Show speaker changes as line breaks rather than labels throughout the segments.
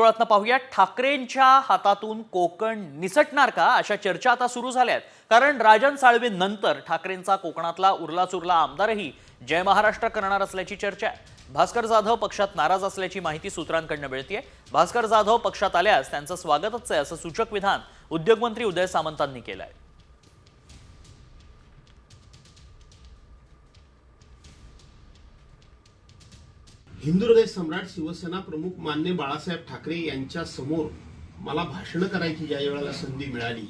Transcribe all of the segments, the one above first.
वर्तुळातनं पाहूया, ठाकरेंच्या हातातून कोकण निसटणार का अशा चर्चा आता सुरू झाल्या आहेत. कारण राजन साळवेनंतर ठाकरेंचा कोकणातला उरलासुरला आमदारही जय महाराष्ट्र करणार असल्याची चर्चा आहे. भास्कर जाधव पक्षात नाराज असल्याची माहिती सूत्रांकडून मिळतेय. भास्कर जाधव पक्षात आल्यास त्यांचं स्वागतच आहे असं सूचक विधान उद्योगमंत्री उदय सामंतांनी केलंय.
हिंदुहृदय सम्राट शिवसेना प्रमुख मान्य बाळासाहेब ठाकरे यांच्या समोर मला भाषण करायची ज्या वेळेला संधी मिळाली,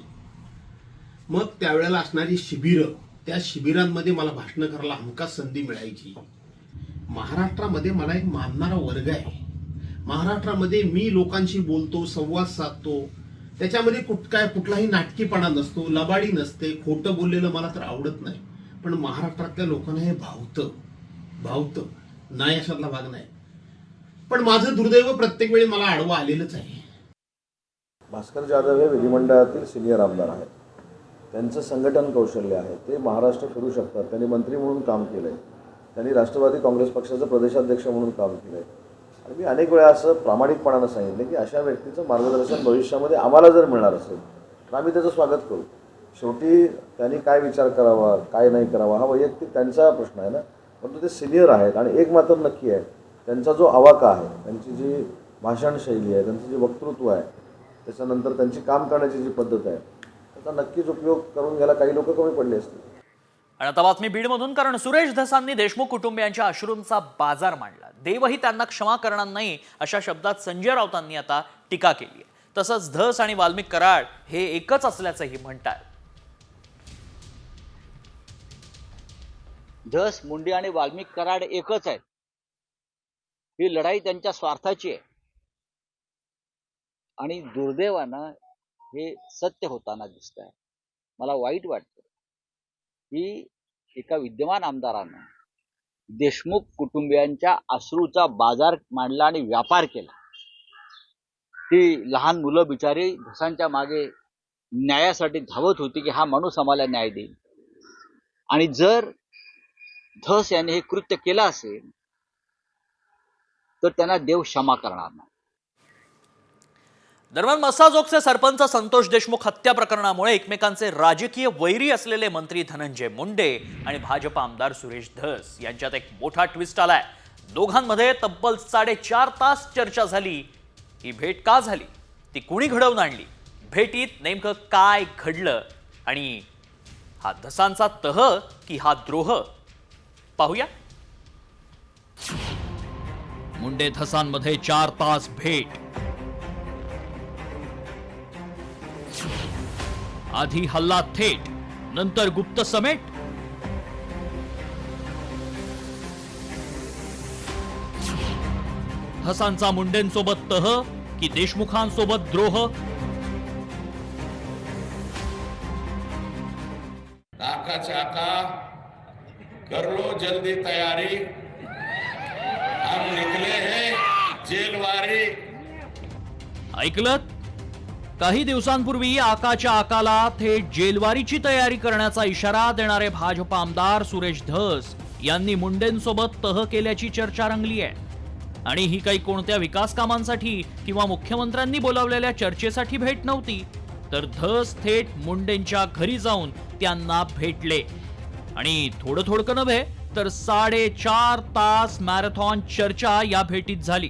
मग त्यावेळेला असणारी शिबिरं, त्या शिबिरांमध्ये मला भाषण करायला हमखास संधी मिळायची. महाराष्ट्रामध्ये मला एक मानणारा वर्ग आहे. महाराष्ट्रामध्ये मी लोकांशी बोलतो, संवाद साधतो. त्याच्यामध्ये कुठलाही नाटकीपणा नसतो, लबाडी नसते. खोटं बोललेलं मला तर आवडत नाही. पण महाराष्ट्रातल्या लोकांना हे भावतं नाही अशातला भाग नाही. पण माझं दुर्दैव प्रत्येक वेळी मला आडवं आलेलंच आहे.
भास्कर जाधव हे विधिमंडळातील सिनियर आमदार आहेत. त्यांचं संघटन कौशल्य आहे. ते महाराष्ट्र फिरू शकतात. त्यांनी मंत्री म्हणून काम केलं आहे. त्यांनी राष्ट्रवादी काँग्रेस पक्षाचं प्रदेशाध्यक्ष म्हणून काम केलं आहे. आणि मी अनेक वेळा असं प्रामाणिकपणानं सांगितलं की अशा व्यक्तीचं मार्गदर्शन भविष्यामध्ये आम्हाला जर मिळणार असेल तर आम्ही त्याचं स्वागत करू. शेवटी त्यांनी काय विचार करावा, काय नाही करावा हा वैयक्तिक त्यांचा प्रश्न आहे ना. परंतु ते सिनियर आहेत. आणि एक मात्र नक्की आहे, त्यांचा जो आवाका आहे, त्यांची जी भाषण शैली आहे, त्यांचं जे वक्तृत्व आहे, त्याच्यानंतर त्यांची काम करण्याची जी पद्धत आहे, त्याचा नक्कीच उपयोग करून घ्यायला काही लोक कमी पडले असतील.
आणि आता बातमी बीडमधून, कारण सुरेश धसांनी देशमुख कुटुंबियांच्या अश्रूंचा बाजार मांडला. देवही त्यांना क्षमा करणार नाही अशा शब्दात संजय राऊतांनी आता टीका केली आहे. तसंच धस आणि वाल्मिक कराड हे एकच असल्याचंही म्हणतात.
धस, मुंडे आणि वाल्मिक कराड एकच आहेत. ही लढाई त्यांच्या स्वार्थाची आहे. आणि दुर्दैवानं हे सत्य होताना दिसत आहे. मला वाईट वाटतं की एका विद्यमान आमदारानं देशमुख कुटुंबियांच्या अश्रूचा बाजार मांडला आणि व्यापार केला. ती लहान मुलं बिचारी धसांच्या मागे न्यायासाठी धावत होती की हा माणूस आम्हाला न्याय देईल. आणि जर धस याने हे कृत्य केलं असेल तर त्यांना देव क्षमा करणार नाही.
दरम्यान मसाजोगचे सरपंच संतोष देशमुख हत्या प्रकरणामुळे एकमेकांचे राजकीय वैरी असलेले मंत्री धनंजय मुंडे आणि भाजप आमदार सुरेश धस यांच्यात एक मोठा ट्विस्ट आलाय. दोघांमध्ये तब्बल 4.5 तास चर्चा झाली. ही भेट का झाली, ती कुणी घडवून आणली, भेटीत नेमकं काय घडलं आणि हा धसांचा तह की हा द्रोह, पाहूया. मुंडे धसांमध्ये 4 तास भेट. आधी हल्ला थेट, नंतर गुप्त समेट. धसांचा मुंडेंसोबत तह की देशमुखांसोबत द्रोह.
आका चाका कर लो जल्दी तैयारी, हम निकले हैं जेलवारी.
ऐकलत? काही दिवसांपूर्वी आकाच्या आकाला थेट जेलवारीची तयारी करण्याचा इशारा देणारे भाजप आमदार सुरेश धस यांनी मुंडेंसोबत तह केल्याची चर्चा रंगली आहे. आणि ही काही कोणत्या विकास कामांसाठी किंवा मुख्यमंत्र्यांनी बोलावलेल्या चर्चेसाठी भेट नव्हती, तर धस थेट मुंडेंच्या घरी जाऊन त्यांना भेटले. आणि थोडं नव्हे तर 4.5 तास मॅरेथॉन चर्चा या भेटीत झाली.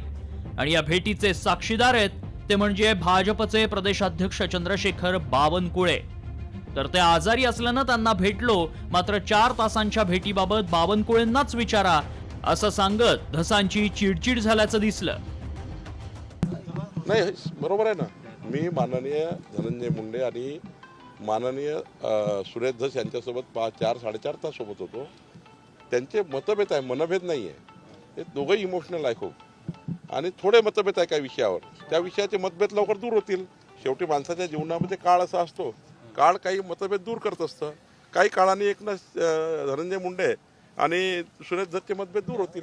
आणि या भेटीचे साक्षीदार आहेत ते म्हणजे भाजपचे प्रदेशाध्यक्ष चंद्रशेखर बावनकुळे. तर ते आजारी असल्यानं त्यांना भेटलो, मात्र 4 तासांच्या भेटीबाबत बावनकुळेंनाच विचारा असं सांगत धसांची चिडचिड झाल्याचं दिसलं.
नाही, बरोबर आहे ना. मी माननीय धनंजय मुंडे आणि माननीय सुरेश धस यांच्यासोबत 4-4.5 तास सोबत होतो. त्यांचे मतभेद आहे, मनभेद नाही आहे. ते दोघंही इमोशनल आहे खूप. आणि थोडे मतभेद आहे काही विषयावर. त्या विषयाचे मतभेद लवकर दूर होतील. शेवटी माणसाच्या जीवनामध्ये काळ असा असतो, काळ काही मतभेद दूर करत असतं. काही काळाने धनंजय मुंडे आणि सुरेश धसचे मतभेद दूर होतील.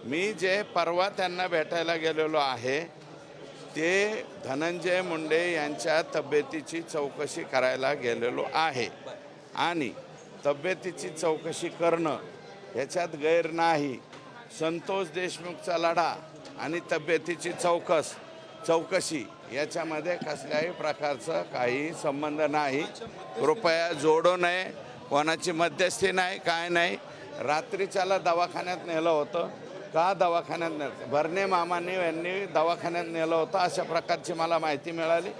मी जे परवा त्यांना भेटायला गेलेलो आहे ते धनंजय मुंडे यांच्या तब्येतीची चौकशी करायला गेलेलो आहे. आणि तब्येतीची चौकशी करणं याच्यात गैर नाही. संतोष देशमुखचा लढा आणि तब्येतीची चौकस चौकशी याच्यामध्ये कसल्याही प्रकारचं काही संबंध नाही. कृपया जोडू नये, कोणाची मध्यस्थी नाही, काय नाही. रात्रीच्याला दवाखान्यात नेलं होतं. का दवाखान्यात नेलं? भरणे मामांनी यांनी दवाखान्यात नेलं होतं अशा प्रकारची मला माहिती मिळाली,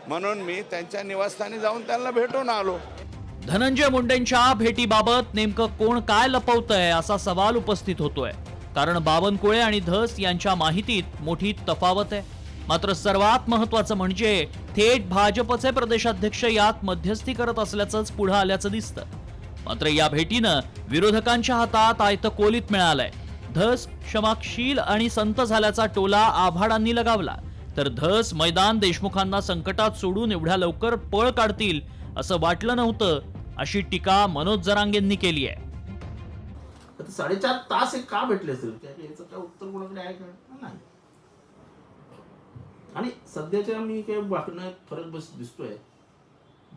म्हणून मी त्यांच्या निवासस्थानी जाऊन त्यांना भेटून आलो.
धनंजय मुंडेंच्या भेटीबाबत नेमकं कोण काय लपवतंय असा सवाल उपस्थित होतोय. कारण बावनकुळे आणि धस यांच्या माहितीत मोठी तफावत आहे. मात्र सर्वात महत्वाचं म्हणजे थेट भाजपचे प्रदेशाध्यक्ष यात मध्यस्थी करत असल्याचंच पुढे आल्याचं दिसतं. मात्र या भेटीनं विरोधकांच्या हातात आयतं कोलीत मिळालंय. धस क्षमाशील आणि संत झाल्याचा टोला आव्हाडांनी लगावला, तर धस मैदान देशमुखांना संकटात सोडून एवढ्या लवकर पळ काढतील असं वाटलं नव्हतं, अशी टीका मनोज जरांगेंनी केली आहे.
4.5 तास हे का भेटले असेल याचं काय उत्तर कोणाकडे आहे का? नाही. आणि सध्याच्या मी काही वागण्यात फरक दिसतोय.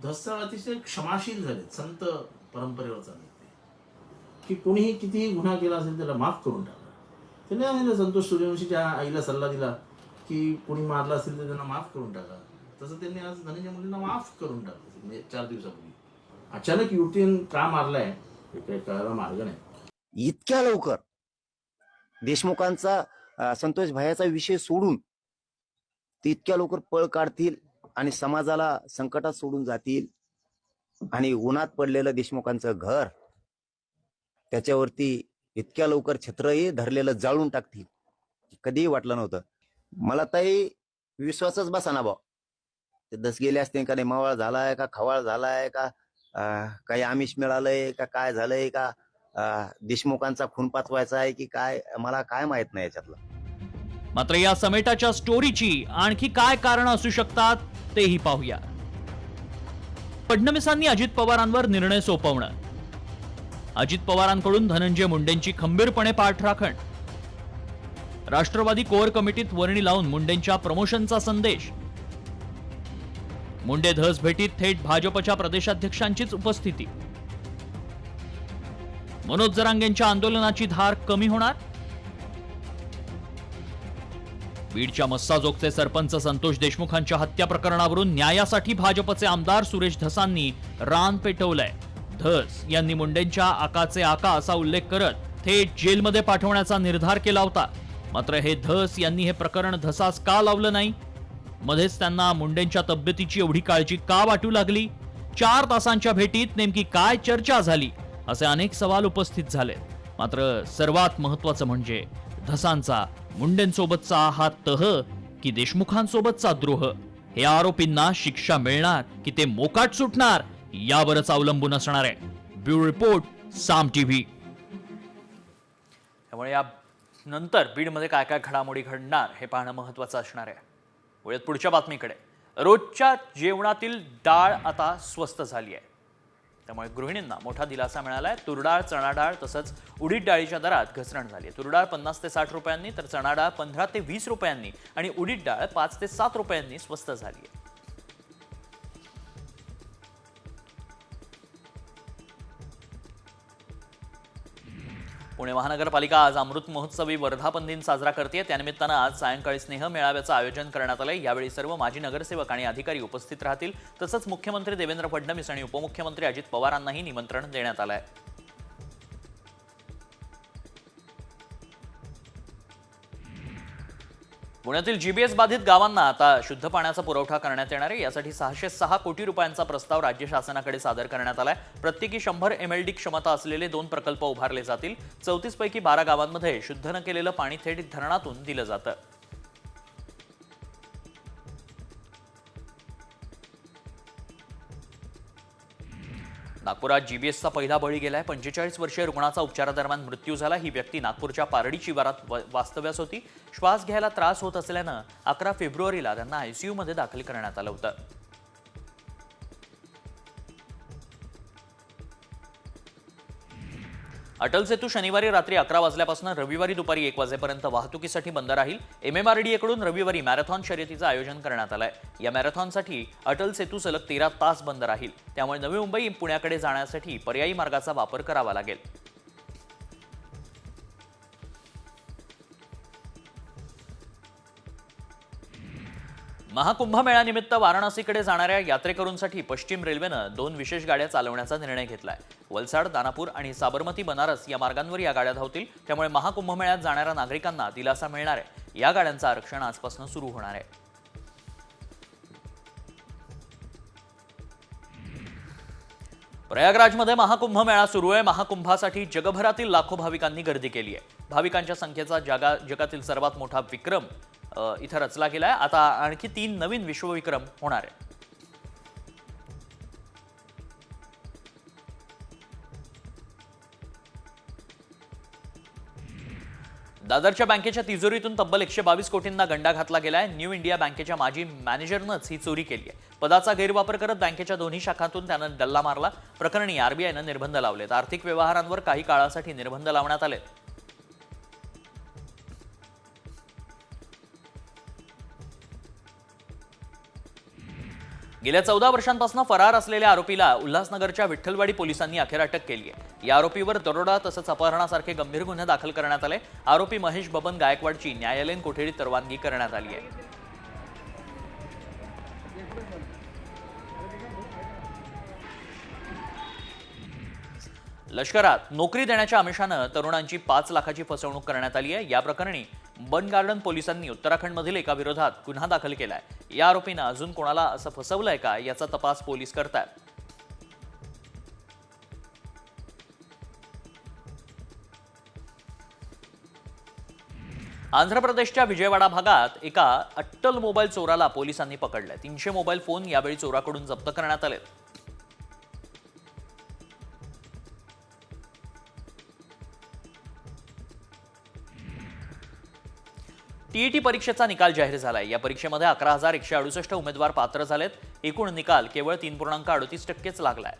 धस अतिशय क्षमाशील झाले, संत परंपरेवर चालले की कोणीही कितीही गुन्हा केला असेल त्याला माफ करून टाका. त्यांनी सांगितलं, संतोष सूर्यवंशीच्या आईला सल्ला दिला की कोणी मारला असेल तर त्यांना माफ करून टाका. तसं त्यांनी आज धनंजय मुंडेंना माफ करून टाकलं. म्हणजे 4 दिवसापूर्वी अचानक युतीन का मारलाय हे काही कळायला मार्ग नाही.
इतक्या लवकर देशमुखांचा संतोष भायाचा विषय सोडून ते इतक्या लवकर पळ काढतील आणि समाजाला संकटात सोडून जातील आणि उन्हात पडलेलं देशमुखांचं घर त्याच्यावरती इतक्या लवकर छत्रही धरलेलं जाळून टाकतील, कधीही वाटलं नव्हतं. मला ताई विश्वासच बसाना भाऊ. ते दस गेले असते का नाही, मावळ झालाय का खवाळ झालाय का काही आमिष मिळालंय का काय झालंय का देशमुखांचा खून पाचवायचा आहे की काय, मला काय माहित नाही याच्यातलं.
मात्र या समेटाच्या स्टोरीची आणखी काय कारण असू शकतात तेही पाहूया. फडणवीसांनी अजित पवारांवर निर्णय सोपवणं, अजित पवारांकडून धनंजय मुंडेंची खंबीरपणे पाठराखण, राष्ट्रवादी कोअर कमिटीत वर्णी लावून मुंडेंच्या प्रमोशनचा संदेश, मुंडे धस भेटीत थेट भाजपच्या प्रदेशाध्यक्षांचीच उपस्थिती, मनोज जरांगेंच्या आंदोलनाची धार कमी होणार, बीडच्या मस्साजोगचे सरपंच संतोष देशमुखांच्या हत्या प्रकरणावरून न्यायासाठी भाजपचे आमदार सुरेश धसांनी रान पेटवलंय. धस यांनी मुंडेंच्या आकाचे आका असा उल्लेख करत थेट जेलमध्ये पाठवण्याचा निर्धार केला होता. मात्र हे धस यांनी हे प्रकरण धसास का लावलं नाही? मध्येच त्यांना मुंडेंच्या तब्येतीची एवढी काळजी का वाटू लागली? 4 तासांच्या भेटीत नेमकी काय चर्चा झाली? असे अनेक सवाल उपस्थित झाले. मात्र सर्वात महत्वाचं म्हणजे धसांचा मुंडेंसोबतचा हा तह की देशमुखांसोबतचा द्रोह, हे आरोपींना शिक्षा मिळणार की ते मोकाट सुटणार यावरच अवलंबून असणार आहे. ब्युरो रिपोर्ट, साम टीव्ही. त्यामुळे या नंतर बीडमध्ये काय काय घडामोडी घडणार हे पाहणं महत्वाचं असणार आहे. वळूयात पुढच्या बातमीकडे. रोजच्या जेवणातील डाळ आता स्वस्त झाली आहे, त्यामुळे गृहिणींना मोठा दिलासा मिळाला आहे. तुरडाळ, चणा डाळ तसंच उडीद डाळीच्या दरात घसरण झाली आहे. तुरडाळ 50 ते 60 रुपयांनी, तर चणा डाळ 15 ते 20 रुपयांनी आणि उडीद डाळ 5 ते 7 रुपयांनी स्वस्त झाली आहे. पुणे महानगरपालिका आज अमृत महोत्सवी वर्धापन दिन साजरा करते. त्यानिमित्तानं आज सायंकाळी स्नेह मेळाव्याचं आयोजन करण्यात आलंय. यावेळी सर्व माजी नगरसेवक आणि अधिकारी उपस्थित राहतील. तसंच मुख्यमंत्री देवेंद्र फडणवीस आणि उपमुख्यमंत्री अजित पवारांनाही निमंत्रण देण्यात आलंय. पुण्यातील जीबीएस बाधित गावांना आता शुद्ध पाण्याचा पुरवठा करण्यात येणार आहे. यासाठी 606 कोटी रुपयांचा प्रस्ताव राज्य शासनाकडे सादर करण्यात आलाय. प्रत्येकी 100 MLD क्षमता असलेले 2 प्रकल्प उभारले जातील. 34 पैकी 12 गावांमध्ये शुद्ध न केलेलं पाणी थेट धरणातून दिलं जातं. नागपुरात जीबीएसचा पहिला बळी गेलाय. 45 वर्षीय रुग्णाचा उपचारादरम्यान मृत्यू झाला. ही व्यक्ती नागपूरच्या पारडी शिवारात वास्तव्यास होती. श्वास घ्यायला त्रास होत असल्यानं 11 फेब्रुवारीला त्यांना आयसीयू मध्ये दाखल करण्यात आलं होतं. अटल सेतू शनिवारी रात्री 11 वाजल्यापासून रविवारी दुपारी 1 वाजेपर्यंत वाहतुकीसाठी बंद राहील. MMRDA कडून रविवारी मॅरेथॉन शर्यतीचं आयोजन करण्यात आलंय. या मॅरेथॉनसाठी अटल सेतू सलग 13 तास बंद राहील. त्यामुळे नवी मुंबई पुण्याकडे जाण्यासाठी पर्यायी मार्गाचा वापर करावा लागेल. महाकुंभमेळ्यानिमित्त वाराणसीकडे जाणाऱ्या यात्रेकरूंसाठी पश्चिम रेल्वेनं 2 विशेष गाड्या चालवण्याचा निर्णय घेतलाय. वलसाड, दानापूर आणि साबरमती बनारस या मार्गांवर या गाड्या धावतील. त्यामुळे महाकुंभमेळ्यात जाणाऱ्या नागरिकांना दिलासा मिळणार आहे. या गाड्यांचं आरक्षण आजपासून सुरू होणार आहे. प्रयागराजमध्ये महाकुंभ मेळा सुरू आहे. महाकुंभासाठी जगभरातील लाखो भाविकांनी गर्दी केली आहे. भाविकांच्या संख्येचा जगातील सर्वात मोठा विक्रम इथं रचला गेलाय. आता आणखी 3 नवीन विश्वविक्रम होणार आहे. दादरच्या बँकेच्या तिजोरीतून तब्बल 122 कोटींना गंडा घातला गेलाय. न्यू इंडिया बँकेच्या माजी मॅनेजरनंच ही चोरी केली आहे. पदाचा गैरवापर करत बँकेच्या दोन्ही शाखांतून त्यानं डल्ला मारला. प्रकरणी आरबीआयनं निर्बंध लावलेत. आर्थिक व्यवहारांवर काही काळासाठी निर्बंध लावण्यात आले. गेल्या 14 वर्षांपासून फरार असलेल्या आरोपीला उल्हासनगरच्या विठ्ठलवाडी पोलिसांनी अखेर अटक केली आहे. या आरोपीवर दरोडा तसंच अपहरणासारखे गंभीर गुन्हे दाखल करण्यात आले. आरोपी महेश बबन गायकवाडची न्यायालयीन कोठडीत रवानगी करण्यात आली आहे. लष्करात नोकरी देण्याच्या आमिषानं तरुणांची 5 लाखाची फसवणूक करण्यात आली आहे. या प्रकरणी बन गार्डन पोलिसांनी उत्तराखंडमधील एका विरोधात गुन्हा दाखल केलाय. या आरोपीनं अजून कोणाला असं फसवलंय का याचा तपास पोलीस करतायत. आंध्र प्रदेशच्या विजयवाडा भागात एका अट्टल मोबाईल चोराला पोलिसांनी पकडलंय. 300 मोबाईल फोन यावेळी चोराकडून जप्त करण्यात आले. टीईटी परीक्षेचा निकाल जाहीर झालाय. या परीक्षेमध्ये 11,168 उमेदवार पात्र झालेत. एकूण निकाल केवळ 3.38% लागलाय.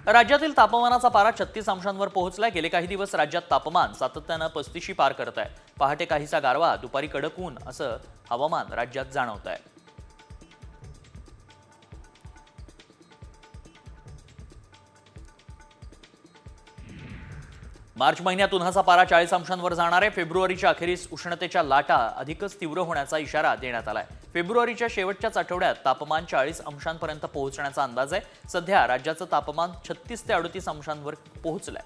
राज्यातील तापमानाचा पारा 36 अंशांवर पोहोचलाय. गेले काही दिवस राज्यात तापमान सातत्यानं 35शी पार करत आहे. पहाटे काहीसा गारवा, दुपारी कडक ऊन असं हवामान राज्यात जाणवत आहे. मार्च महिन्यात उन्हाचा पारा 40 अंशांवर जाणार आहे. फेब्रुवारीच्या अखेरीस उष्णतेच्या लाटा अधिकच तीव्र होण्याचा इशारा देण्यात आलाय. फेब्रुवारीच्या शेवटच्याच आठवड्यात तापमान 40 अंशांपर्यंत पोहोचण्याचा अंदाज आहे. सध्या राज्याचं तापमान 36 ते 38 अंशांवर पोहोचलंय.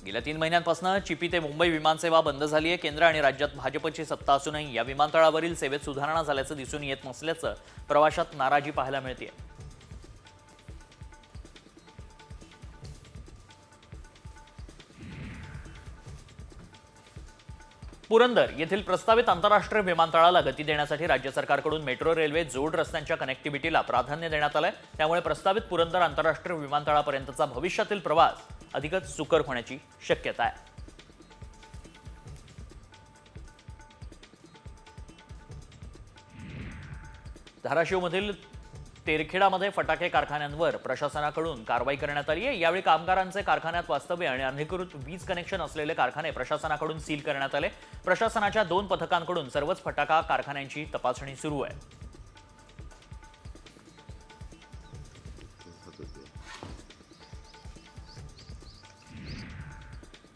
गेल्या 3 महिन्यांपासून चिपी ते मुंबई विमानसेवा बंद झाली आहे. केंद्र आणि राज्यात भाजपची सत्ता असूनही या विमानतळावरील सेवेत सुधारणा झाल्याचं दिसून येत नसल्याचं प्रवाशात नाराजी पाहायला मिळते. पुरंदर येथील प्रस्तावित आंतरराष्ट्रीय विमानतळाला गती देण्यासाठी राज्य सरकारकडून मेट्रो रेल्वे जोड रस्त्यांच्या कनेक्टिव्हिटीला प्राधान्य देण्यात आलंय. त्यामुळे प्रस्तावित पुरंदर आंतरराष्ट्रीय विमानतळापर्यंतचा भविष्यातील प्रवास अधिकच सुकर होण्याची शक्यता आहे. धाराशिवमधील तेरखेडामध्ये फटाके कारखान्यांवर प्रशासनाकडून कारवाई करण्यात आली आहे. यावेळी कामगारांचे कारखान्यात वास्तव्य आणि अनधिकृत वीज कनेक्शन असलेले कारखाने प्रशासनाकडून सील करण्यात आले. प्रशासनाच्या 2 पथकांकडून सर्वच फटाका कारखान्यांची तपासणी सुरू आहे.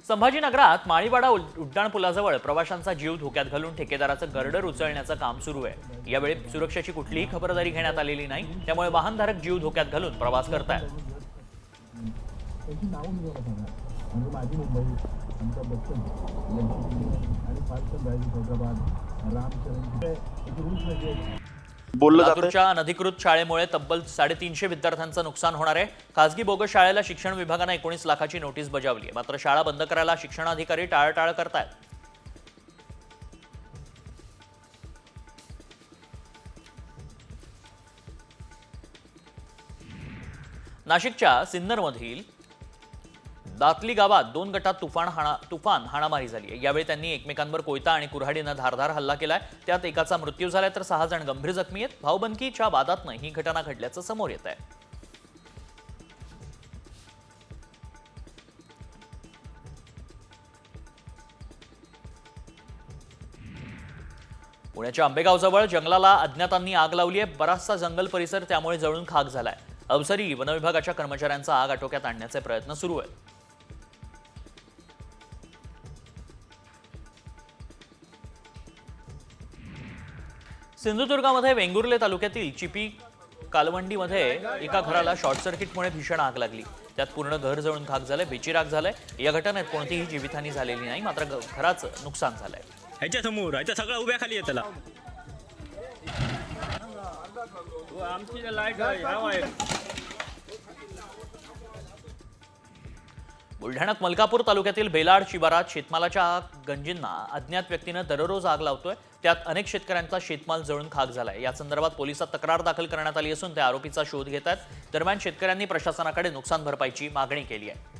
संभाजीनगरात माळीवाडा उड्डाणपुलाजवळ प्रवाशांचा जीव धोक्यात घालून ठेकेदाराचं गर्डर उचलण्याचं काम सुरू आहे. यावेळी सुरक्षेची कुठलीही खबरदारी घेण्यात आलेली नाही. त्यामुळे वाहनधारक जीव धोक्यात घालून प्रवास करतायत. लातूरच्या अनधिकृत शाळेमुळे तब्बल 350 विद्यार्थ्यांचं नुकसान होणार आहे. खासगी बोगस शाळेला शिक्षण विभागानं 19 लाखाची नोटीस बजावली आहे. मात्र शाळा बंद करायला शिक्षणाधिकारी टाळाटाळ करतायत. नाशिकच्या सिन्नरमधील दातली गावात 2 गटात तुफान हाणामारी झाली आहे. यावेळी त्यांनी एकमेकांवर कोयता आणि कुऱ्हाडीनं धारदार हल्ला केलाय. त्यात एकाचा मृत्यू झालाय तर 6 जण गंभीर जखमी आहेत. भाऊबंदकीच्या वादातनं ही घटना घडल्याचं समोर येत आहे. पुण्याच्या आंबेगावजवळ जंगलाला अज्ञातांनी आग लावली आहे. बराचसा जंगल परिसर त्यामुळे जळून खाक झालाय. अवसरी वनविभागाच्या कर्मचाऱ्यांचा आग आटोक्यात आणण्याचे प्रयत्न सुरू आहेत. सिंधुदुर्गामध्ये वेंगुर्ले तालुक्यातील चिपी कालवंडीमध्ये एका घराला शॉर्ट सर्किटमुळे भीषण आग लागली. त्यात पूर्ण घर जळून खाक झालंय, बेचिराग झालंय. या घटनेत कोणतीही जीवितहानी झालेली नाही, मात्र घराचं नुकसान झालंय.
ह्याच्या समोर ह्याच्या सगळा उभ्या खाली आहे त्याला. आमची लाईट आहे.
बुलढाण्यात मलकापूर तालुक्यातील बेलाड शिवारात शेतमालाच्या गंजींना अज्ञात व्यक्तीनं दररोज आग लावतोय. त्यात अनेक शेतकऱ्यांचा शेतमाल जळून खाक झालाय. या संदर्भात पोलिसात तक्रार दाखल करण्यात आली असून त्या आरोपीचा शोध घेत आहेत. दरम्यान शेतकऱ्यांनी प्रशासनाकडे नुकसान भरपाईची मागणी केली आहे.